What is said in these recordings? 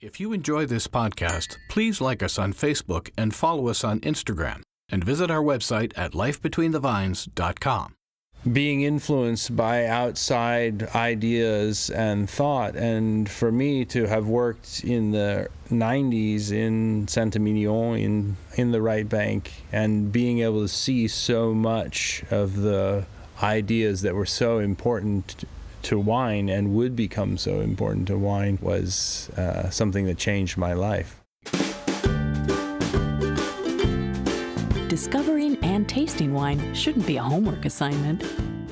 If you enjoy this podcast, please like us on Facebook and follow us on Instagram, and visit our website at lifebetweenthevines.com. Being influenced by outside ideas and thought, and for me to have worked in the 90s in Saint-Emilion in the right bank, and being able to see so much of the ideas that were so important to wine and would become so important to wine was something that changed my life. Discovering and tasting wine shouldn't be a homework assignment.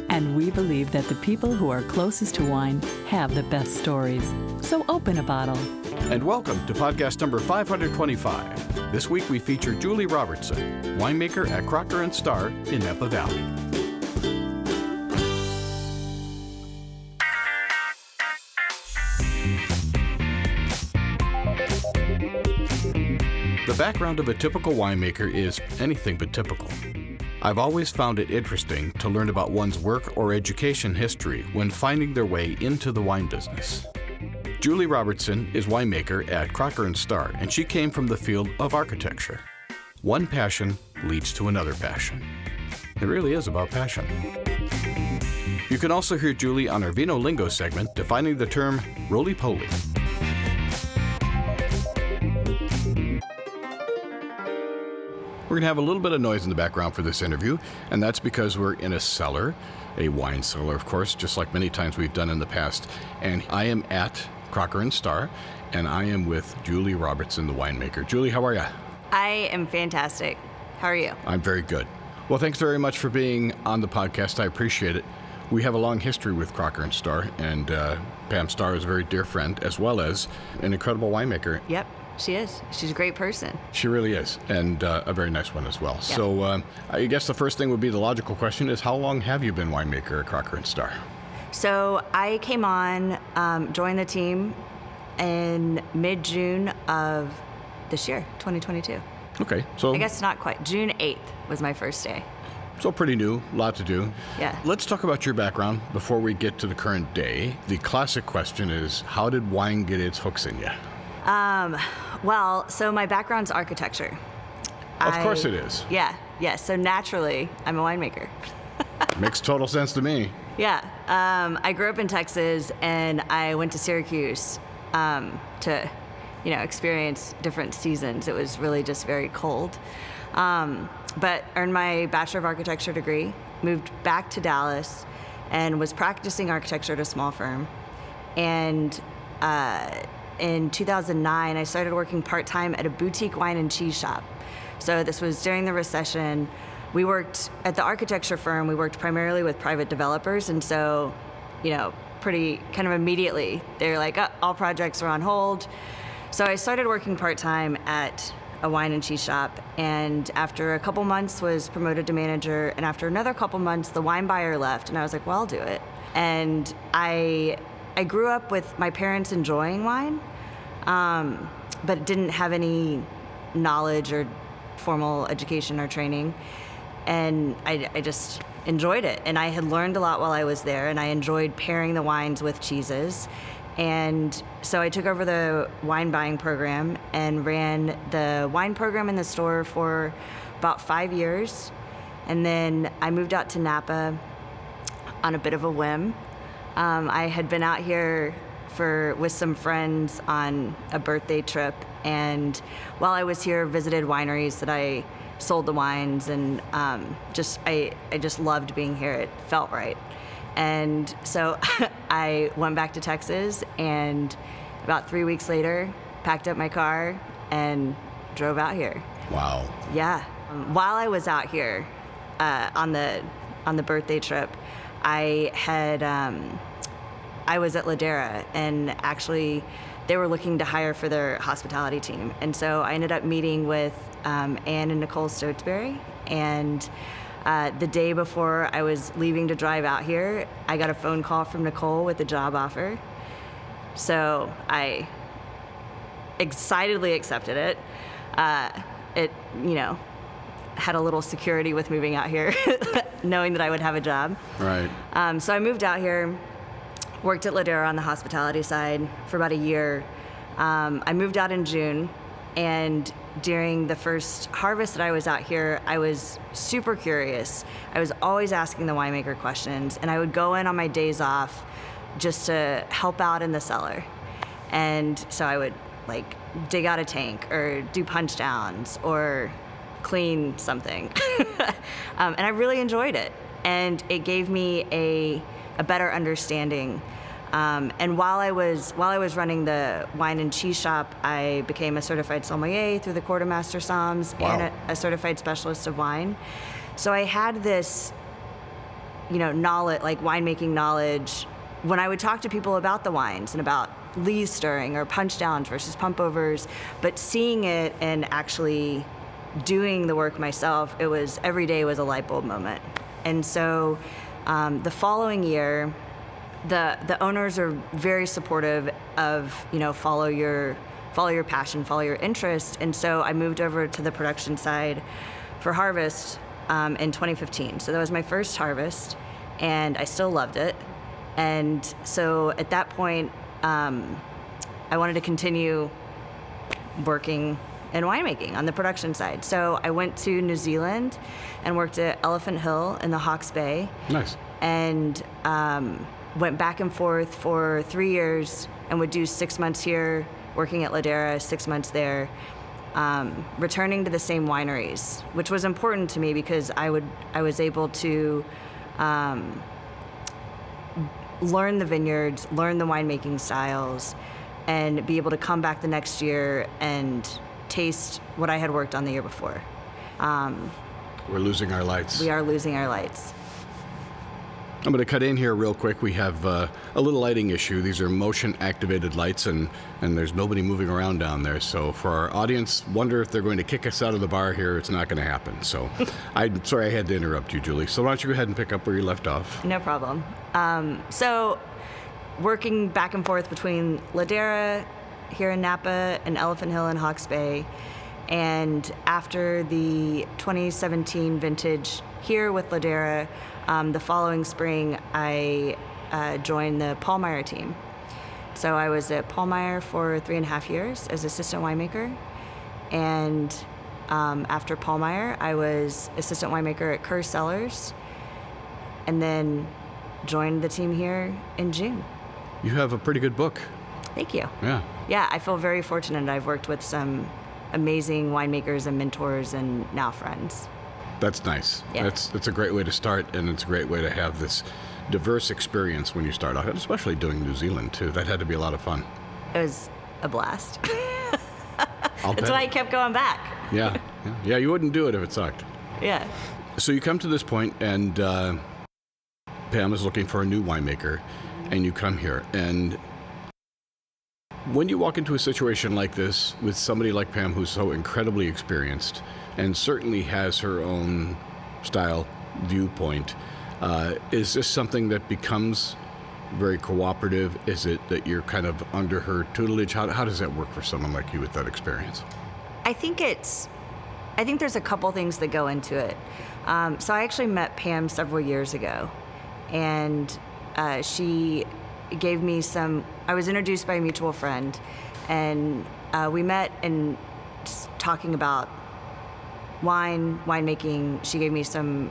And we believe that the people who are closest to wine have the best stories. So open a bottle. And welcome to podcast number 525. This week we feature Julie Robertson, winemaker at Crocker Starr in Napa Valley. The background of a typical winemaker is anything but typical. I've always found it interesting to learn about one's work or education history when finding their way into the wine business. Julie Robertson is winemaker at Crocker Starr, and she came from the field of architecture. One passion leads to another passion. It really is about passion. You can also hear Julie on our Vino Lingo segment defining the term Roly Poly. We're going to have a little bit of noise in the background for this interview, and that's because we're in a cellar, a wine cellar, of course, just like many times we've done in the past. And I am at Crocker Starr, and I am with Julie Robertson, the winemaker. Julie, how are you? I am fantastic. How are you? I'm very good. Well, thanks very much for being on the podcast. I appreciate it. We have a long history with Crocker Starr, and Pam Starr is a very dear friend, as well as an incredible winemaker. Yep. She is. She's a great person. She really is, and a very nice one as well. Yep. So I guess the first thing would be the logical question is, how long have you been winemaker at Crocker Starr? So I came on, joined the team in mid-June of this year, 2022. Okay. So I guess not quite. June 8th was my first day. So pretty new, a lot to do. Yeah. Let's talk about your background before we get to the current day. The classic question is, how did wine get its hooks in you? Well, so my background's architecture. Of course it is. Yeah. So naturally, I'm a winemaker. Makes total sense to me. Yeah. I grew up in Texas, and I went to Syracuse to, experience different seasons. It was really just very cold. But earned my Bachelor of Architecture degree, moved back to Dallas, and was practicing architecture at a small firm. And in 2009, I started working part-time at a boutique wine and cheese shop. So this was during the recession. We worked at the architecture firm. We worked primarily with private developers, and so, pretty kind of immediately, they're like, oh, all projects are on hold. So I started working part-time at a wine and cheese shop, and after a couple months was promoted to manager, and after another couple months, the wine buyer left, and I was like, well, I'll do it. And I grew up with my parents enjoying wine, but didn't have any knowledge or formal education or training. And I just enjoyed it. And I had learned a lot while I was there, and I enjoyed pairing the wines with cheeses. And so I took over the wine buying program and ran the wine program in the store for about 5 years. And then I moved out to Napa on a bit of a whim. I had been out here with some friends on a birthday trip, and while I was here, visited wineries that I sold the wines, and I just loved being here. It felt right. And so I went back to Texas, and about 3 weeks later, packed up my car and drove out here. Wow. Yeah. While I was out here on the birthday trip, I was at Ladera, and actually they were looking to hire for their hospitality team. And so I ended up meeting with Ann and Nicole Stotesbury, and the day before I was leaving to drive out here, I got a phone call from Nicole with a job offer. So I excitedly accepted it. It, had a little security with moving out here, knowing that I would have a job. Right. So I moved out here, worked at Ladera on the hospitality side for about a year, I moved out in June, and during the first harvest that I was out here, I was super curious. I was always asking the winemaker questions, and I would go in on my days off just to help out in the cellar. And so I would like dig out a tank or do punch downs or clean something. And I really enjoyed it. And it gave me a better understanding. And while I was running the wine and cheese shop, I became a certified sommelier through the Quartermaster Somms. Wow. And a certified specialist of wine. So I had this, knowledge, like winemaking knowledge, when I would talk to people about the wines and about lees stirring or punch downs versus pump overs, but seeing it and actually doing the work myself, every day was a light bulb moment. And so the following year, the owners are very supportive of, follow your passion, follow your interest. And so I moved over to the production side for harvest in 2015. So that was my first harvest, and I still loved it. And so at that point, I wanted to continue working in winemaking on the production side. So I went to New Zealand and worked at Elephant Hill in the Hawke's Bay. Nice. And went back and forth for 3 years and would do 6 months here, working at Ladera, 6 months there, returning to the same wineries, which was important to me because I was able to learn the vineyards, learn the winemaking styles, and be able to come back the next year and taste what I had worked on the year before. We're losing our lights. We are losing our lights. I'm going to cut in here real quick. We have a little lighting issue. These are motion-activated lights, and there's nobody moving around down there. So for our audience, wonder if they're going to kick us out of the bar here. It's not going to happen. So I'm sorry I had to interrupt you, Julie. So why don't you go ahead and pick up where you left off? No problem. So working back and forth between Ladera here in Napa and Elephant Hill and Hawke's Bay. And after the 2017 vintage here with Ladera, the following spring, I joined the Paulmeyer team. So I was at Paulmeyer for 3.5 years as assistant winemaker. And after Paulmeyer, I was assistant winemaker at Kerr Cellars, and then joined the team here in June. You have a pretty good book. Thank you. Yeah. Yeah, I feel very fortunate. I've worked with some amazing winemakers and mentors and now friends. That's nice. Yeah. That's a great way to start, and it's a great way to have this diverse experience when you start out, and especially doing New Zealand too. That had to be a lot of fun. It was a blast. That's why I kept going back. Yeah, you wouldn't do it if it sucked. Yeah. So you come to this point, and Pam is looking for a new winemaker, and you come here. And when you walk into a situation like this with somebody like Pam, who's so incredibly experienced and certainly has her own style, viewpoint, is this something that becomes very cooperative? Is it that you're kind of under her tutelage? How does that work for someone like you with that experience? I think there's a couple things that go into it. So I actually met Pam several years ago, and she gave me I was introduced by a mutual friend, and we met and talking about winemaking. She gave me some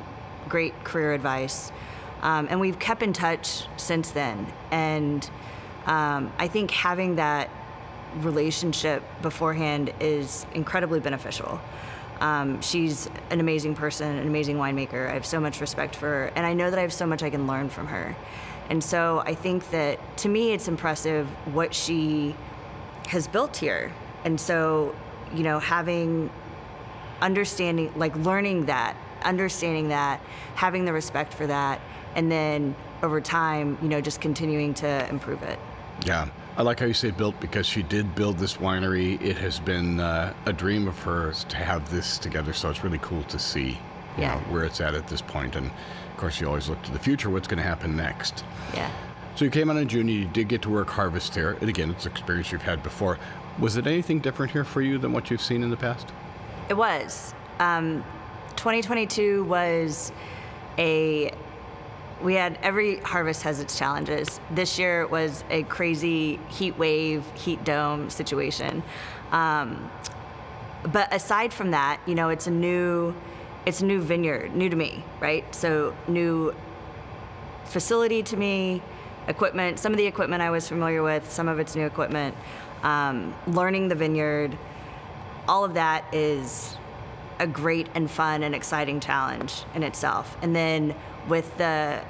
great career advice, and we've kept in touch since then. And I think having that relationship beforehand is incredibly beneficial. She's an amazing person, an amazing winemaker. I have so much respect for her, and I know that I have so much I can learn from her. And so I think that, to me, it's impressive what she has built here. And so, learning that, understanding that, having the respect for that, and then over time, just continuing to improve it. Yeah. I like how you say built, because she did build this winery. It has been a dream of hers to have this together, so it's really cool to see where it's at this point. And of course, you always look to the future, what's going to happen next. Yeah. So you came on in June, you did get to work harvest here, and again, it's an experience you've had before. Was it anything different here for you than what you've seen in the past? It was. 2022 was a every harvest has its challenges. This year was a crazy heat wave, heat dome situation. But aside from that, it's a new vineyard, new to me, right? So new facility to me, equipment, some of the equipment I was familiar with, some of it's new equipment, learning the vineyard, all of that is a great and fun and exciting challenge in itself. And then with the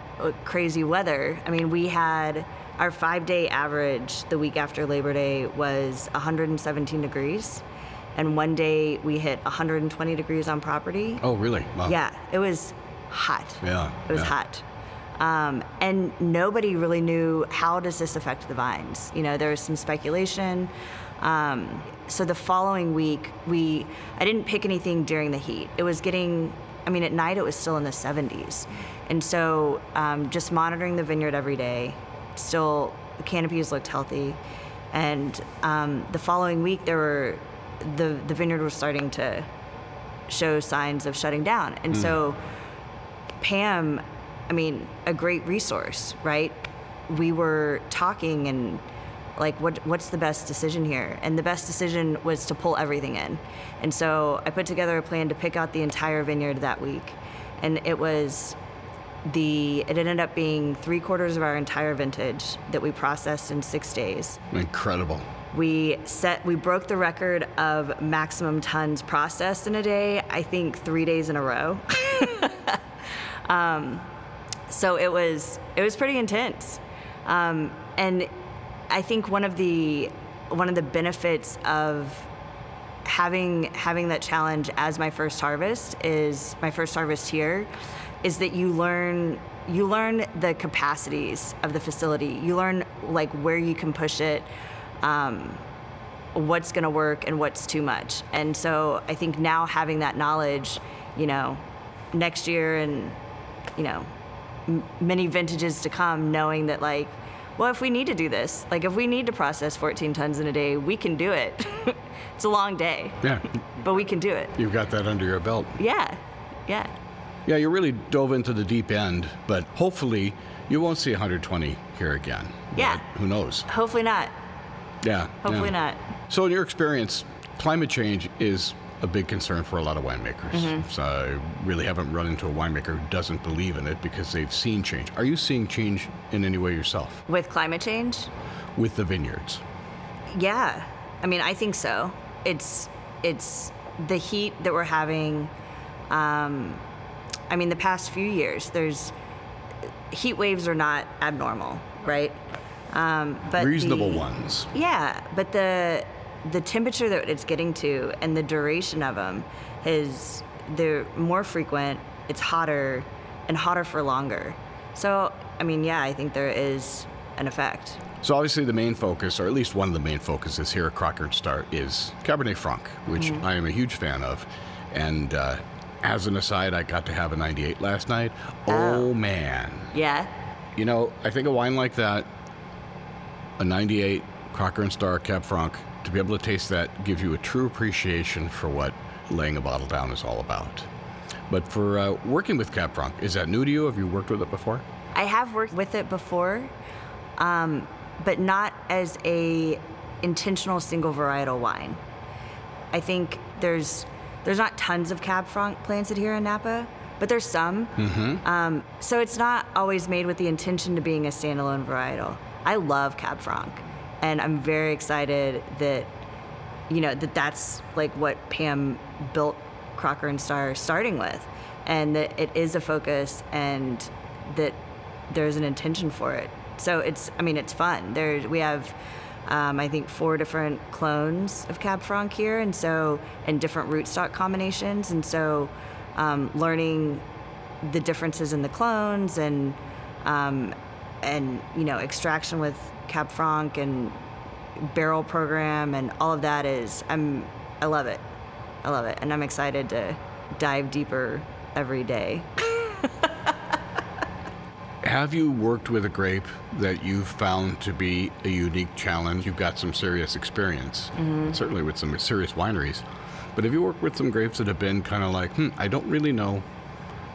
crazy weather, I mean, we had our 5-day average the week after Labor Day was 117 degrees. And one day we hit 120 degrees on property. Oh, really? Wow. Yeah, it was hot. Yeah. It was hot. And nobody really knew, how does this affect the vines? There was some speculation. So the following week, I didn't pick anything during the heat. It was at night it was still in the 70s. And so just monitoring the vineyard every day, still the canopies looked healthy. And the following week, the vineyard was starting to show signs of shutting down. And so Pam, a great resource, right? We were talking and like, what's the best decision here? And the best decision was to pull everything in. And so I put together a plan to pick out the entire vineyard that week. And it ended up being 3/4 of our entire vintage that we processed in 6 days. Incredible. We broke the record of maximum tons processed in a day, I think 3 days in a row. So it was pretty intense. And I think one of the benefits of having that challenge as my first harvest here is that you learn the capacities of the facility. You learn like where you can push it, what's going to work and what's too much. And so I think now having that knowledge, next year and, many vintages to come, knowing that like, well, if we need to do this, like if we need to process 14 tons in a day, we can do it. It's a long day. Yeah. But we can do it. You've got that under your belt. Yeah. Yeah, you really dove into the deep end, but hopefully you won't see 120 here again. Yeah. But who knows? Hopefully not. Yeah. Hopefully not. So in your experience, climate change is a big concern for a lot of winemakers. Mm-hmm. So I really haven't run into a winemaker who doesn't believe in it because they've seen change. Are you seeing change in any way yourself? With climate change? With the vineyards? Yeah. I think so. It's the heat that we're having. The past few years, heat waves are not abnormal, right? But reasonable ones. Yeah, but the temperature that it's getting to and the duration of them they're more frequent. It's hotter and hotter for longer. So, I think there is an effect. So obviously the main focus, or at least one of the main focuses here at Crocker Starr, is Cabernet Franc, which I am a huge fan of. And as an aside, I got to have a 98 last night. Oh man. Yeah. I think a wine like that, a 98 Crocker Starr Cab Franc, to be able to taste that gives you a true appreciation for what laying a bottle down is all about. But for working with Cab Franc, is that new to you? Have you worked with it before? I have worked with it before, but not as a intentional single varietal wine. I think there's not tons of Cab Franc planted here in Napa, but there's some. Mm-hmm. So it's not always made with the intention to being a standalone varietal. I love Cab Franc, and I'm very excited that, that's like what Pam built Crocker Starr starting with, and that it is a focus and that there's an intention for it. So it's fun. We have, I think 4 different clones of Cab Franc here, and different rootstock combinations, and so learning the differences in the clones and extraction with Cab Franc and barrel program and all of that I love it. And I'm excited to dive deeper every day. Have you worked with a grape that you've found to be a unique challenge? You've got some serious experience, certainly with some serious wineries. But have you worked with some grapes that have been kind of like, I don't really know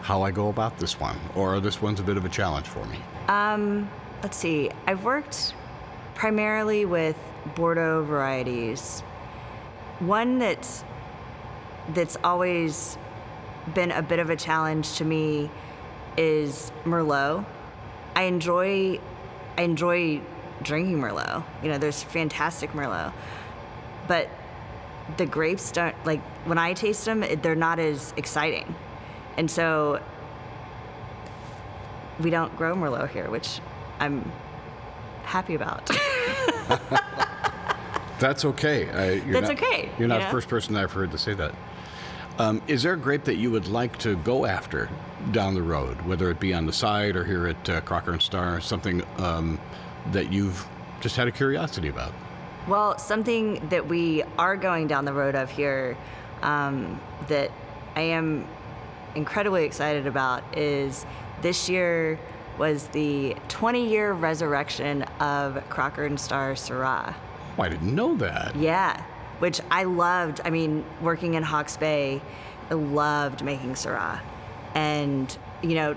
how I go about this one, or this one's a bit of a challenge for me? Let's see. I've worked primarily with Bordeaux varieties. One that's always been a bit of a challenge to me is Merlot. I enjoy drinking Merlot. You know, there's fantastic Merlot, but the grapes don't, like, when I taste them, they're not as exciting. And so we don't grow Merlot here, which I'm happy about. That's okay. That's okay. You're not you know? the first person I've heard to say that. Is there a grape that you would like to go after down the road, whether it be on the side or here at Crocker Starr, something that you've just had a curiosity about? Well, something that we are going down the road of here that I am incredibly excited about is this year was the 20-year resurrection of Crocker Starr Syrah. Oh, I didn't know that. Yeah, which I loved. I mean, working in Hawke's Bay, I loved making Syrah. And, you know,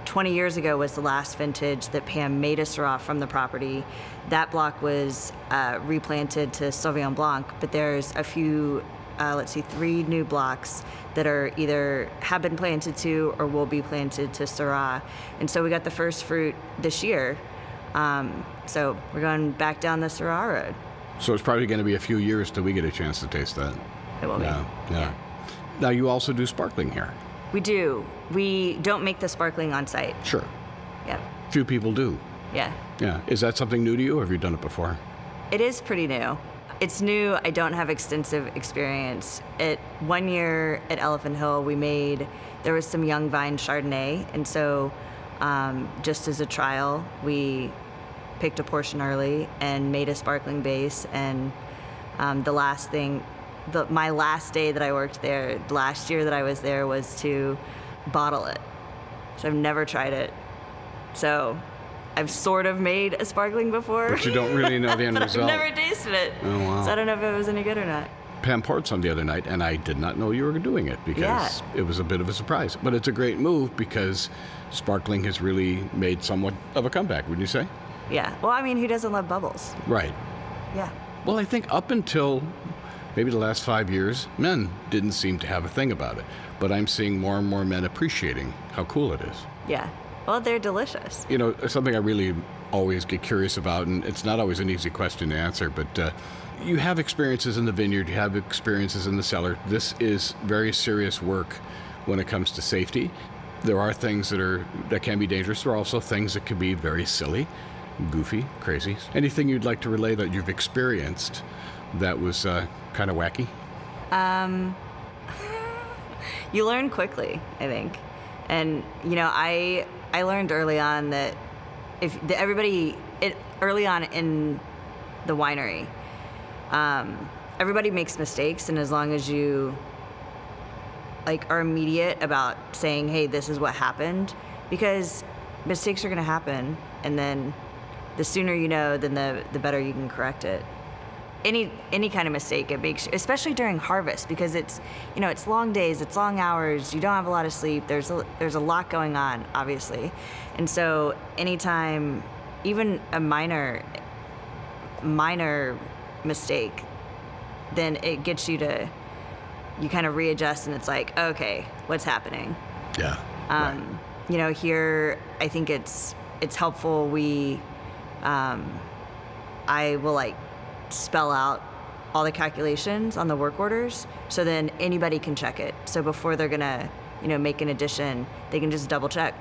20 years ago was the last vintage that Pam made a Syrah from the property. That block was replanted to Sauvignon Blanc, but there's a few, 3 new blocks that are either have been planted to or will be planted to Syrah. And so we got the first fruit this year. So we're going back down the Syrah road. So it's probably going to be a few years till we get a chance to taste that. It will be. Yeah. Now, you also do sparkling here. We do. We don't make the sparkling on site. Sure. Yep. Few people do. Yeah. Yeah. Is that something new to you, or have you done it before? It is pretty new. It's new. I don't have extensive experience. One year at Elephant Hill, there was some young vine Chardonnay, and so just as a trial, we picked a portion early and made a sparkling base. And my last day that I worked there, last year that I was there, was to bottle it. So I've never tried it. So I've sort of made a sparkling before. But you don't really know the end but result. I've never tasted it. Oh, wow. So I don't know if it was any good or not. Pam poured some the other night, and I did not know you were doing it because it was a bit of a surprise. But it's a great move because sparkling has really made somewhat of a comeback, would you say? Yeah. Well, I mean, who doesn't love bubbles? Right. Yeah. Well, I think up until maybe the last 5 years, men didn't seem to have a thing about it. But I'm seeing more and more men appreciating how cool it is. Yeah. Well, they're delicious. You know, something I really always get curious about, and it's not always an easy question to answer, but you have experiences in the vineyard, you have experiences in the cellar. This is very serious work when it comes to safety. There are things that can be dangerous. There are also things that can be very silly, goofy, crazy. Anything you'd like to relay that you've experienced that was kind of wacky? You learn quickly, I think. And, you know, I learned early on that early on in the winery, everybody makes mistakes, and as long as you are immediate about saying, hey, this is what happened, because mistakes are going to happen, and then the sooner you know, then the better you can correct it. Any kind of mistake, it makes, especially during harvest, because it's long days, it's long hours, you don't have a lot of sleep, there's a lot going on, obviously. And so anytime, even a minor mistake, then it gets you kind of readjust, and it's like, okay, what's happening? Yeah. Right. You know, here, I think it's helpful. I will spell out all the calculations on the work orders, so then anybody can check it. So before they're gonna, make an addition, they can just double check,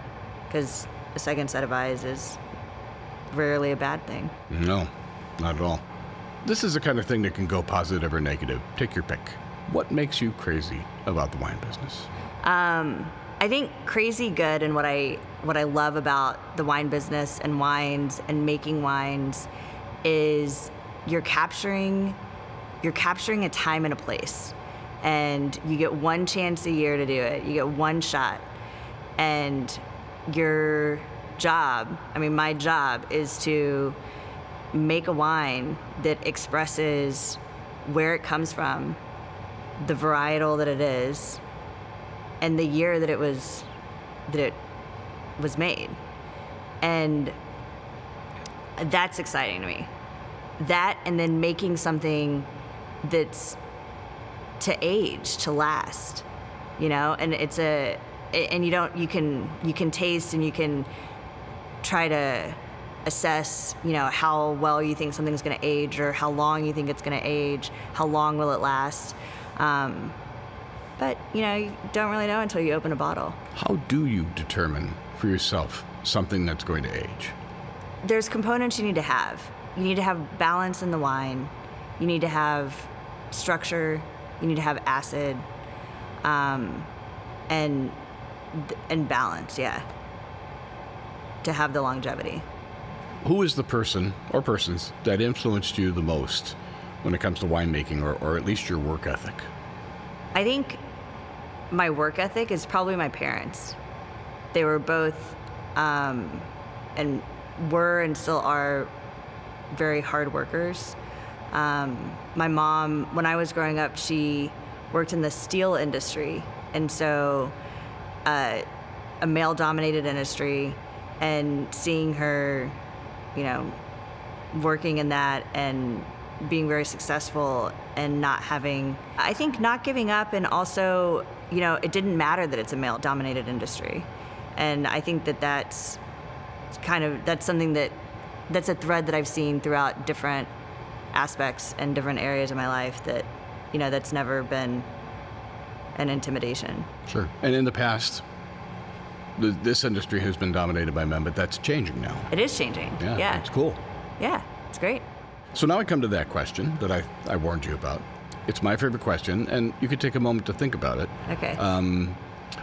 because a second set of eyes is rarely a bad thing. No, not at all. This is the kind of thing that can go positive or negative. Take your pick. What makes you crazy about the wine business? I think crazy good, and what I love about the wine business and wines and making wines is you're capturing a time and a place, and you get one chance a year to do it. You get one shot, and your job, my job, is to make a wine that expresses where it comes from, the varietal that it is, and the year that it was that it was made. And that's exciting to me. That, and then making something that's to age, to last, you know, and you can taste and you can try to assess, you know, how well you think something's going to age, or how long you think it's going to age, how long will it last. But, you know, you don't really know until you open a bottle. How do you determine for yourself something that's going to age? There's components you need to have. You need to have balance in the wine. You need to have structure. You need to have acid, and balance, yeah, to have the longevity. Who is the person or persons that influenced you the most when it comes to winemaking, or at least your work ethic? I think my work ethic is probably my parents. They were both, and were and still are, very hard workers. My mom, when I was growing up, she worked in the steel industry, and so a male-dominated industry, and seeing her, you know, working in that and being very successful and not giving up, and also, you know, it didn't matter that it's a male-dominated industry. And I think that's something that's a thread that I've seen throughout different aspects and different areas of my life, that, you know, that's never been an intimidation. Sure. And in the past, this industry has been dominated by men, but that's changing now. It is changing. Yeah. It's cool. Yeah, it's great. So now I come to that question that I warned you about. It's my favorite question, and you could take a moment to think about it. Okay.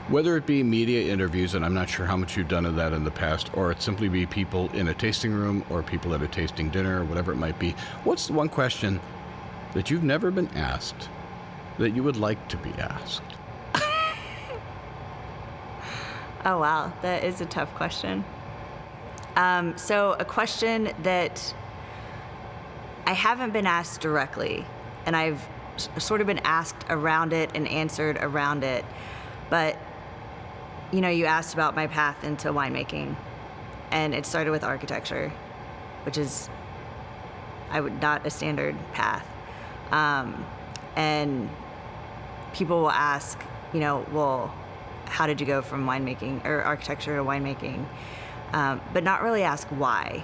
Whether it be media interviews, and I'm not sure how much you've done of that in the past, or it simply be people in a tasting room or people at a tasting dinner, or whatever it might be, what's the one question that you've never been asked that you would like to be asked? Oh, wow. That is a tough question. So a question that I haven't been asked directly, and I've sort of been asked around it and answered around it. But, you know, you asked about my path into winemaking, and it started with architecture, which is not a standard path. And people will ask, you know, well, how did you go from winemaking or architecture to winemaking? But not really ask why.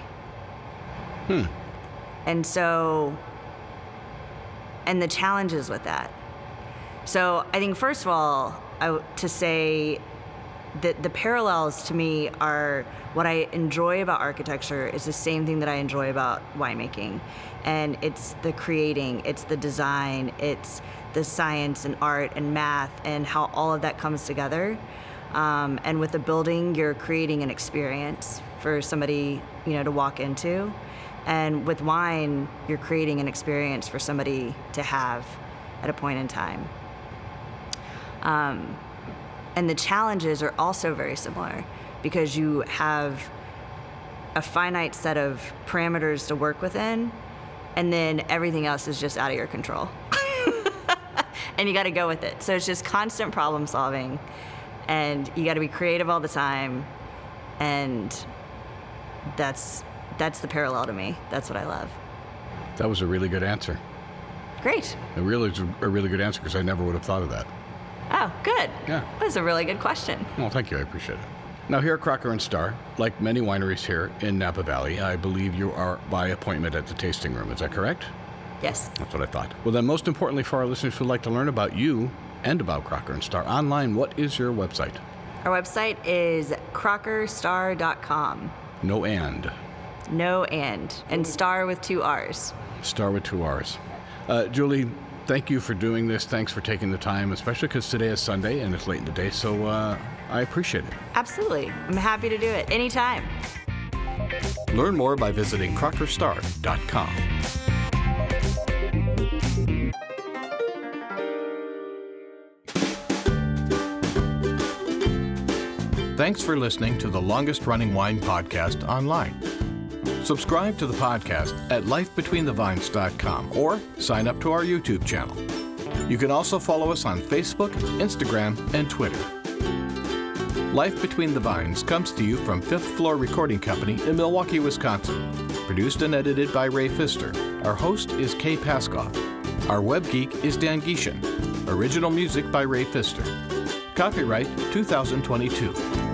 And so, and the challenges with that. So I think, first of all, to say that the parallels to me are, what I enjoy about architecture is the same thing that I enjoy about winemaking. And it's the creating, it's the design, it's the science and art and math, and how all of that comes together. And with the building, you're creating an experience for somebody, you know, to walk into. And with wine, you're creating an experience for somebody to have at a point in time. And the challenges are also very similar, because you have a finite set of parameters to work within, and then everything else is just out of your control. And you got to go with it. So it's just constant problem solving, and you got to be creative all the time, and that's the parallel to me. That's what I love. That was a really good answer. Great. It really is a really good answer, because I never would have thought of that. Oh, good. Yeah. That was a really good question. Well, thank you. I appreciate it. Now, here at Crocker Starr, like many wineries here in Napa Valley, I believe you are by appointment at the tasting room. Is that correct? Yes. That's what I thought. Well, then, most importantly for our listeners who would like to learn about you and about Crocker Starr online, what is your website? Our website is crockerstarr.com. No and. No and Star with 2 R's. Star with 2 R's. Julie, thank you for doing this. Thanks for taking the time, especially because today is Sunday and it's late in the day, so I appreciate it. Absolutely. I'm happy to do it anytime. Learn more by visiting crockerstarr.com. Thanks for listening to the longest-running wine podcast online. Subscribe to the podcast at lifebetweenthevines.com or sign up to our YouTube channel. You can also follow us on Facebook, Instagram, and Twitter. Life Between the Vines comes to you from Fifth Floor Recording Company in Milwaukee, Wisconsin. Produced and edited by Ray Pfister. Our host is Kay Paskoff. Our web geek is Dan Gieshin. Original music by Ray Pfister. Copyright 2022.